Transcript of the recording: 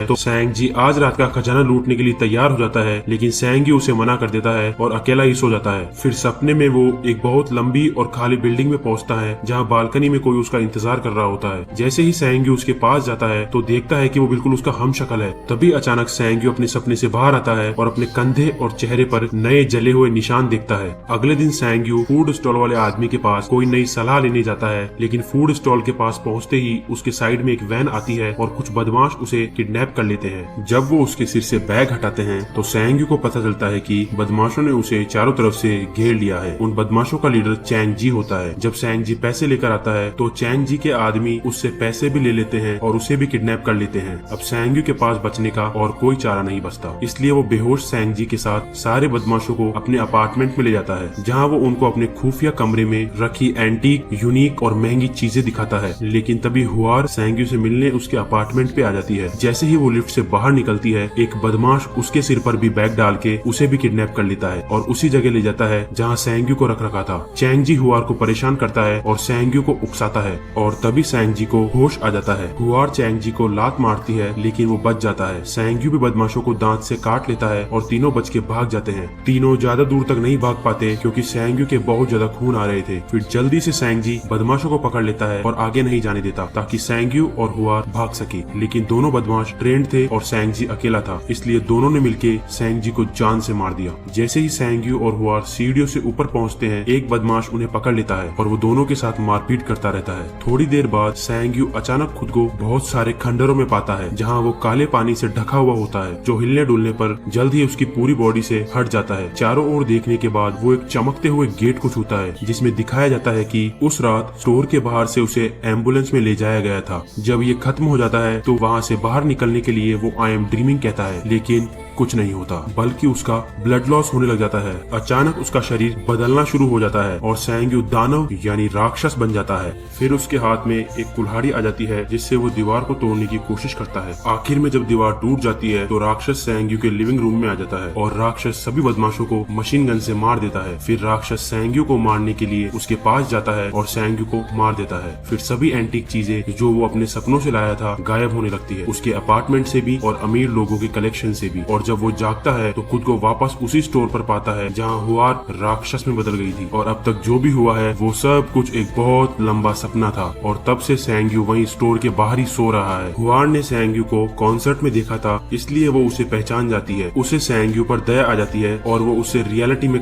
तो सैंग-जी आज रात का खजाना लूटने के लिए तैयार हो जाता है, लेकिन सैंग-गी उसे मना कर देता है और अकेला ही सो जाता है। फिर सपने में वो एक बहुत लंबी और खाली बिल्डिंग में पहुंचता है, जहां बालकनी में कोई उसका इंतजार कर रहा होता है। जैसे ही सैंग-गी उसके पास जाता है तो देखता है कि वो बिल्कुल उसका हमशक्ल है। तभी अचानक सैंग-गी अपने सपने से बाहर आता है और अपने कंधे और चेहरे पर नए जले हुए निशान देखता है। अगले दिन सैंग-गी फूड स्टॉल वाले आदमी के पास कोई नई सलाह लेने जाता है, लेकिन फूड स्टॉल के पास पहुंचते ही उसके साइड में एक वैन आती है और कुछ बदमाश उसे किडनैप कर लेते हैं। जब वो उसके सिर से बैग हटाते हैं तो सैंग-गी को पता चलता है कि बदमाशों ने उसे चारों तरफ से घेर लिया है। उन बदमाशों का लीडर चैंग-जी होता है। जब सैंग-जी पैसे लेकर आता है तो चैंग-जी के आदमी उससे पैसे भी ले लेते हैं और उसे भी किडनैप कर लेते हैं। अब सैंग-गी के पास बचने का और कोई चारा नहीं बचता, इसलिए वो बेहोश सैंग-जी के साथ सारे बदमाशों को अपने अपार्टमेंट में ले जाता है, जहाँ वो उनको अपने खुफिया कमरे में रखी एंटीक, यूनिक और महंगी चीजें दिखाता है। लेकिन तभी हुआर सैंग-गी से मिलने उसके अपार्टमेंट पे आ जाती है। जैसे ही वो लिफ्ट से बाहर निकलती है, एक बदमाश उसके सिर पर भी बैग डाल के उसे भी किडनैप कर लेता है और उसी जगह ले जाता है जहाँ सैंग-गी को रख रखा था। चैंग-जी हुआर को परेशान करता है और सैंग-गी को उकसाता है और तभी सैंग-जी को होश आ जाता है। हुआर चैंग-जी को लात मारती है, लेकिन वो बच जाता है। सैंग-गी भी बदमाशों को दांत से काट लेता है और तीनों बच के भाग जाते हैं। तीनों ज्यादा दूर तक नहीं भाग पाते क्योंकि सैंग-गी के बहुत ज्यादा खून आ रहे थे। फिर जल्दी से सैंग-जी बदमाशों को पकड़ लेता है और आगे नहीं जाने देता ताकि सैंग-गी और हुआर भाग सके। लेकिन दोनों बदमाश ट्रेंड थे और सैंग-जी अकेला था, इसलिए दोनों ने मिलके सैंग-जी को जान से मार दिया। जैसे ही सैंग-गी और हुआर सीढ़ियों से ऊपर पहुंचते हैं, एक बदमाश उन्हें पकड़ लेता है और वो दोनों के साथ मारपीट करता रहता है। थोड़ी देर बाद सैंग-गी अचानक खुद को बहुत सारे खंडरों में पाता है, जहाँ वो काले पानी से ढका हुआ होता है, जो हिलने डुलने पर जल्द ही उसकी पूरी बॉडी से हट जाता है। चारों ओर देखने के बाद वो एक चमकते हुए गेट को छूता है, जिसमें दिखाया जाता है कि उस रात स्टोर के बाहर से उसे एम्बुलेंस में ले जाया गया था। जब ये खत्म हो जाता है तो वहाँ से बाहर निकलने के लिए वो आई एम ड्रीमिंग कहता है, लेकिन कुछ नहीं होता, बल्कि उसका ब्लड लॉस होने लग जाता है। अचानक उसका शरीर बदलना शुरू हो जाता है और सैंग-गी दानव यानी राक्षस बन जाता है। फिर उसके हाथ में एक कुल्हाड़ी आ जाती है, जिससे वो दीवार को तोड़ने की कोशिश करता है। आखिर में जब दीवार टूट जाती है तो राक्षस सैंग-गी के लिविंग रूम में आ जाता है और राक्षस सभी बदमाशों को मशीन गन से मार देता है। फिर राक्षस सैंग-गी को मारने के लिए उसके पास जाता है और सैंग-गी को मार देता है। फिर सभी एंटीक चीजें जो वो अपने सपनों से लाया था गायब होने लगती है, उसके अपार्टमेंट से भी और अमीर लोगों के कलेक्शन से भी। और जब वो जागता है तो खुद को वापस उसी स्टोर पर पाता है जहाँ हुआर राक्षस में बदल गई थी। और अब तक जो भी हुआ है वो सब कुछ एक बहुत लंबा सपना था और तब से सैंग-गी वहीं स्टोर के बाहर ही सो रहा है। हुआर ने सैंग-गी को कॉन्सर्ट में देखा था, इसलिए वो उसे पहचान जाती है। उसे सैंग-गी पर दया आ जाती है और वो उसे रियलिटी में